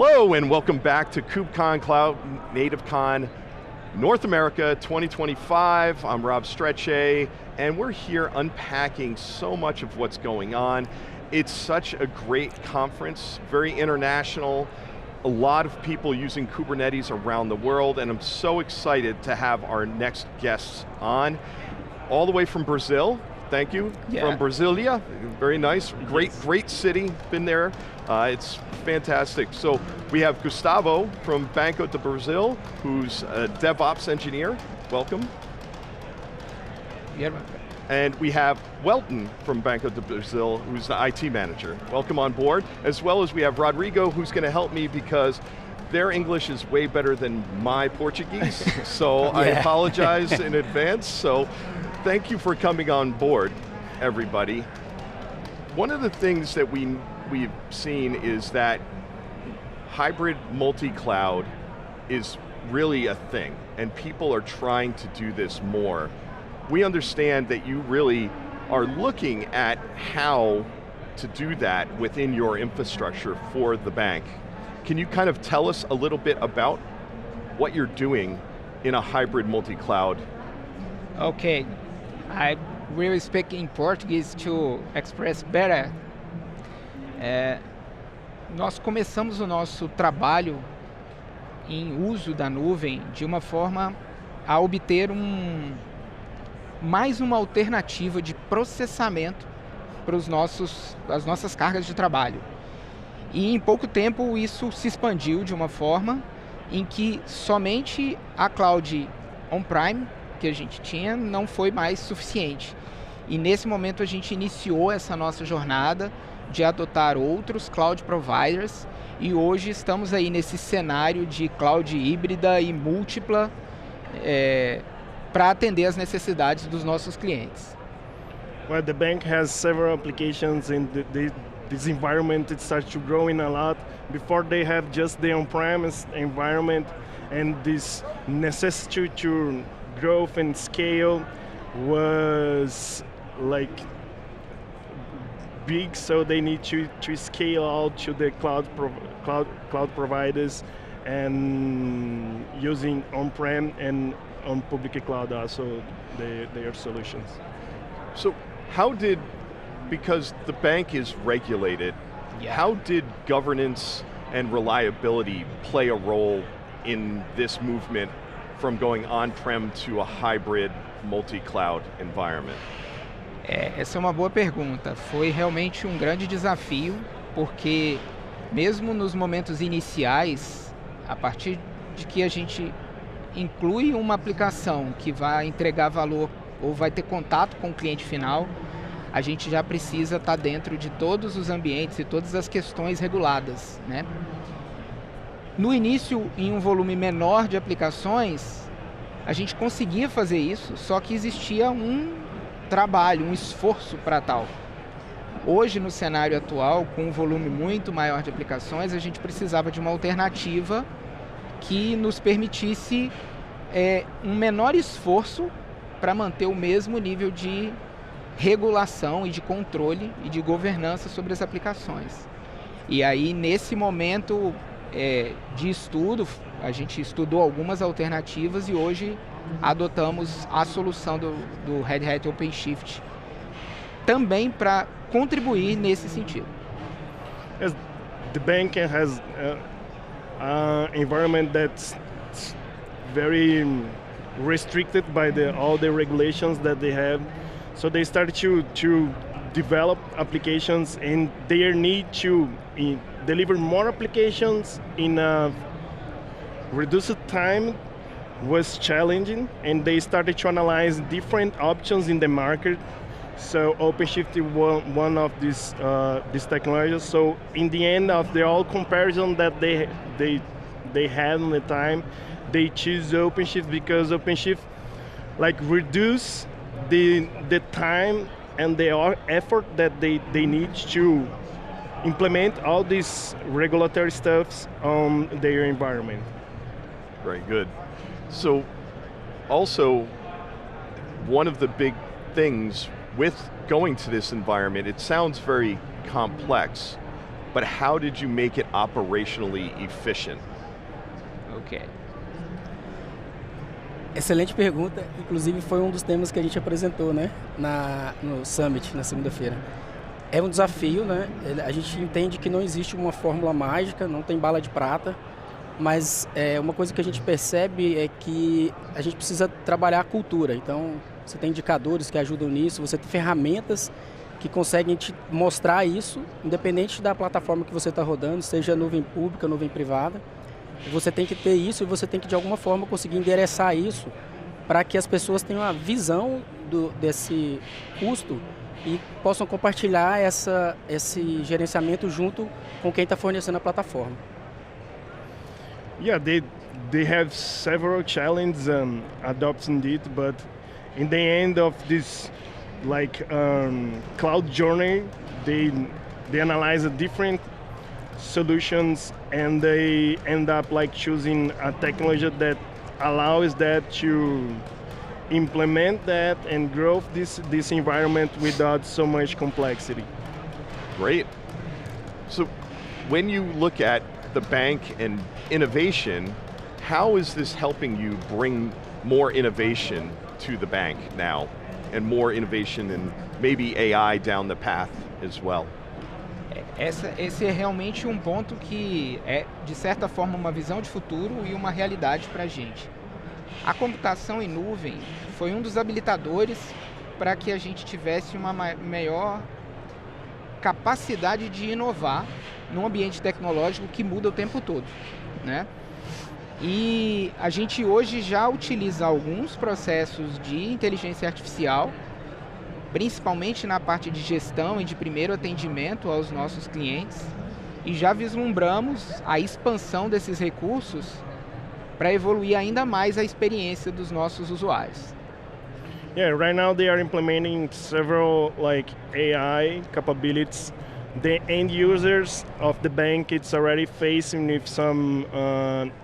Hello and welcome back to KubeCon Cloud Native Con North America 2025. I'm Rob Strechay and we're here unpacking so much of what's going on. It's such a great conference, very international, a lot of people using Kubernetes around the world, and I'm so excited to have our next guests on. All the way from Brazil, thank you, from Brasilia, very nice, great city, been there. It's fantastic. So we have Gustavo from Banco do Brasil, who's a DevOps engineer. Welcome. Yeah. And we have Welton from Banco do Brasil, who's the IT manager. Welcome on board. As well as we have Rodrigo, who's going to help me because their English is way better than my Portuguese, so I apologize in advance. So thank you for coming on board, everybody. One of the things that we've seen is that hybrid multi-cloud is really a thing, and people are trying to do this more. We understand that you really are looking at how to do that within your infrastructure for the bank. Can you kind of tell us a little bit about what you're doing in a hybrid multi-cloud? Okay, I will speak in Portuguese to express better. Nós começamos o nosso trabalho em uso da nuvem de uma forma a obter mais uma alternativa de processamento para as nossas cargas de trabalho. E em pouco tempo isso se expandiu de uma forma em que somente a cloud on-prime que a gente tinha não foi mais suficiente. E nesse momento a gente iniciou essa nossa jornada de adotar outros cloud providers e hoje estamos aí nesse cenário de cloud híbrida e múltipla para atender as necessidades dos nossos clientes. Well, the bank has several applications and this environment it starts to growing a lot. Before they have just the on-premise environment, and this necessity to growth and scale was like big, so they need to scale out to the cloud providers and using on-prem and on public cloud also their solutions. So how did, because the bank is regulated, how did governance and reliability play a role in this movement from going on-prem to a hybrid multi-cloud environment? Essa é uma boa pergunta. Foi realmente um grande desafio, porque mesmo nos momentos iniciais, a partir de que a gente inclui uma aplicação que vai entregar valor ou vai ter contato com o cliente final, a gente já precisa estar dentro de todos os ambientes e todas as questões reguladas, né? No início, em um volume menor de aplicações, a gente conseguia fazer isso, só que existia um trabalho, um esforço para tal. Hoje, no cenário atual, com um volume muito maior de aplicações, a gente precisava de uma alternativa que nos permitisse um menor esforço para manter o mesmo nível de regulação e de controle e de governança sobre as aplicações. E aí, nesse momento de estudo, a gente estudou algumas alternativas e hoje adotamos a solução do Red Hat OpenShift também para contribuir nesse sentido. As the bank has an environment that's very restricted by all the regulations that they have, so they started to develop applications, and their need to deliver more applications in a reduced time was challenging, and they started to analyze different options in the market. So OpenShift was one of these technologies. So in the end of the all comparison that they had in the time, they choose OpenShift because OpenShift reduce the time and the effort that they need to implement all these regulatory stuffs on their environment. Very good. So also, one of the big things with going to this environment, it sounds very complex. but how did you make it operationally efficient? Ok. Excelente pergunta, inclusive foi um dos temas que a gente apresentou, né, no Summit, na segunda-feira. É um desafio, né, a gente entende que não existe uma fórmula mágica, não tem bala de prata, mas uma coisa que a gente percebe é que a gente precisa trabalhar a cultura. Então, você tem indicadores que ajudam nisso, você tem ferramentas que conseguem te mostrar isso, independente da plataforma que você está rodando, seja nuvem pública, nuvem privada. Você tem que ter isso e você tem que, de alguma forma, conseguir endereçar isso para que as pessoas tenham a visão desse custo e possam compartilhar esse gerenciamento junto com quem está fornecendo a plataforma. Yeah, they have several challenges adopting it, but in the end of this cloud journey, they analyze the different solutions and they end up choosing a technology that allows that to implement that and grow this environment without so much complexity. Great. So when you look at the bank and innovation, how is this helping you bring more innovation to the bank now and more innovation and maybe AI down the path as well? Esse é realmente um ponto que é, de certa forma, uma visão de futuro e uma realidade para a gente. A computação em nuvem foi um dos habilitadores para que a gente tivesse uma maior capacidade de inovar num ambiente tecnológico que muda o tempo todo, né? E a gente hoje já utiliza alguns processos de inteligência artificial, principalmente na parte de gestão e de primeiro atendimento aos nossos clientes, e já vislumbramos a expansão desses recursos para evoluir ainda mais a experiência dos nossos usuários. Yeah, right now they are implementing several AI capabilities. The end users of the bank, it's already facing with some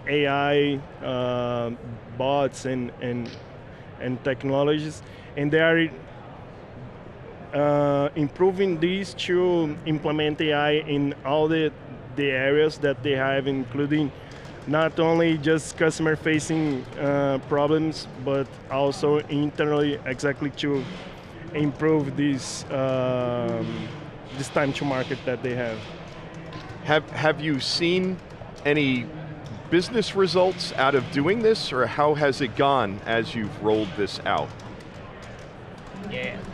AI bots and technologies, and they are improving these to implement AI in all the areas that they have, including not only just customer-facing problems, but also internally, exactly to improve this time to market that they have. Have you seen any business results out of doing this, or how has it gone as you've rolled this out?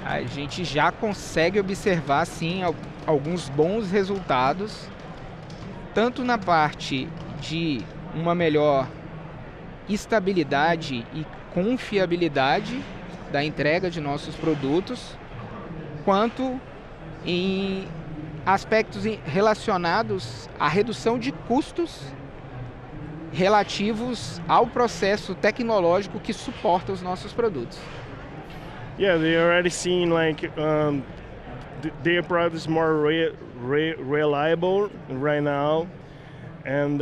A gente já consegue observar, sim, alguns bons resultados, tanto na parte de uma melhor estabilidade e confiabilidade da entrega de nossos produtos, quanto em aspectos relacionados à redução de custos relativos ao processo tecnológico que suporta os nossos produtos. Yeah, they already seen their product is more reliable right now, and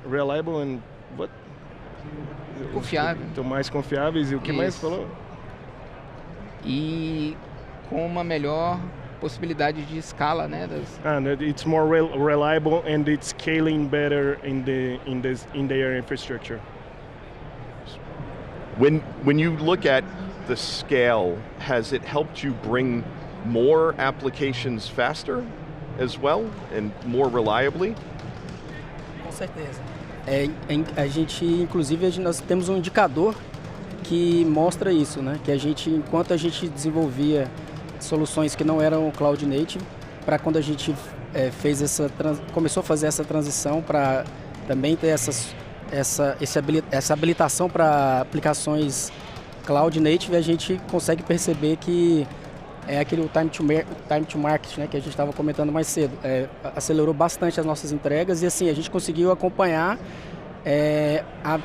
reliable and what? Confiável. Estão mais confiáveis e o que mais falou? E com uma melhor possibilidade de escala, né? And it's more reliable and it's scaling better in their infrastructure. When you look at the scale, has it helped you bring more applications faster as well and more reliably? Com certeza. A gente, inclusive, nós temos um indicador que mostra isso, né? Que a gente, enquanto a gente desenvolvia soluções que não eram cloud native, para quando a gente começou a fazer essa transição para também ter essa habilitação para aplicações cloud native, a gente consegue perceber que é aquele time to market, né, que a gente estava comentando mais cedo. Acelerou bastante as nossas entregas e assim a gente conseguiu acompanhar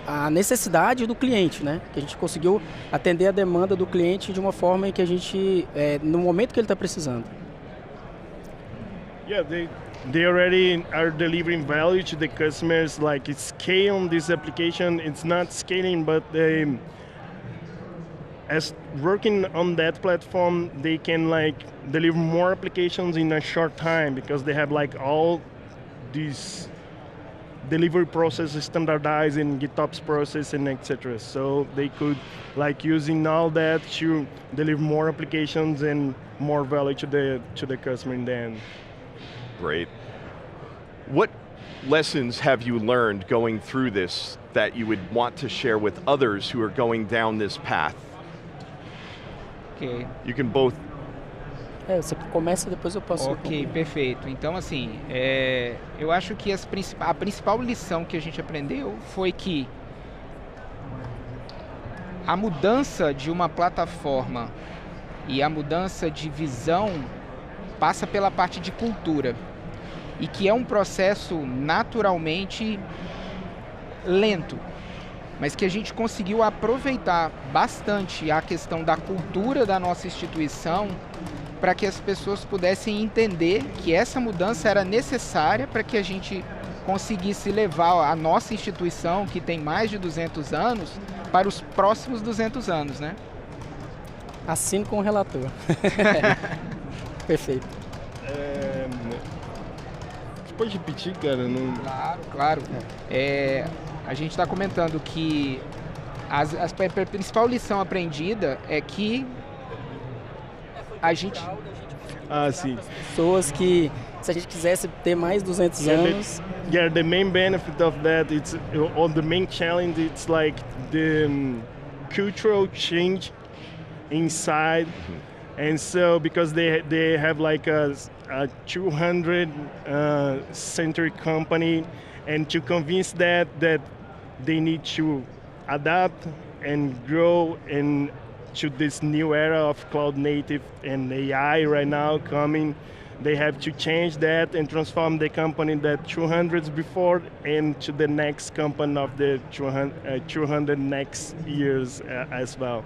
a necessidade do cliente, né? Que a gente conseguiu atender a demanda do cliente de uma forma em que a gente, no momento que ele está precisando. Yeah, they already are delivering value to the customers, scaling this application. It's not scaling, but as working on that platform, they can like deliver more applications in a short time because they have like all these delivery process standardized in GitOps process and etc. So they could like using all that to deliver more applications and more value to the customer in the end. Great. What lessons have you learned going through this that you would want to share with others who are going down this path? Ok. You can both. Você começa, depois eu posso... Ok, perfeito. Então, assim, eu acho que a principal lição que a gente aprendeu foi que a mudança de uma plataforma e a mudança de visão passa pela parte de cultura e que é um processo naturalmente lento, mas que a gente conseguiu aproveitar bastante a questão da cultura da nossa instituição para que as pessoas pudessem entender que essa mudança era necessária para que a gente conseguisse levar a nossa instituição, que tem mais de 200 anos, para os próximos 200 anos, né? Assino com o relator. Perfeito. Você pode repetir, cara? Não... Claro. A gente está comentando que a principal lição aprendida é que a gente... sim. Pessoas que, se a gente quisesse ter mais 200 anos... The main benefit of that, or the main challenge, it's like the cultural change inside. And so, because they have like a 200 century company, and to convince that they need to adapt and grow and to this new era of cloud native and AI right now coming, they have to change that and transform the company that 200s before into the next company of the 200 next years as well.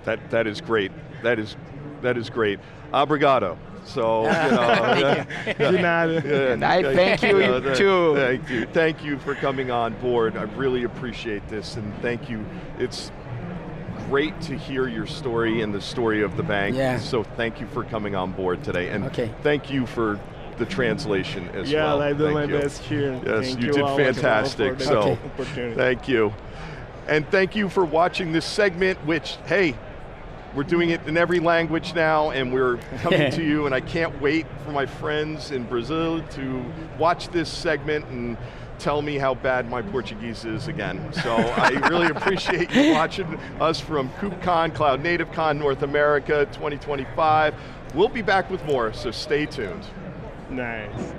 That is great. That is great. Obrigado. So, De nada. I thank you too. Thank you for coming on board. I really appreciate this, and thank you. It's great to hear your story and the story of the bank. Yeah. So thank you for coming on board today, and Okay. thank you for the translation as well. Yeah, I do Thank my you. best here. Yes, Thank you did all fantastic. for the So, opportunity. thank you. And thank you for watching this segment, which, hey, we're doing it in every language now, and we're coming to you, and I can't wait for my friends in Brazil to watch this segment and tell me how bad my Portuguese is again. So I really appreciate you watching us from KubeCon, Cloud Native Con North America 2025. We'll be back with more, so stay tuned. Nice.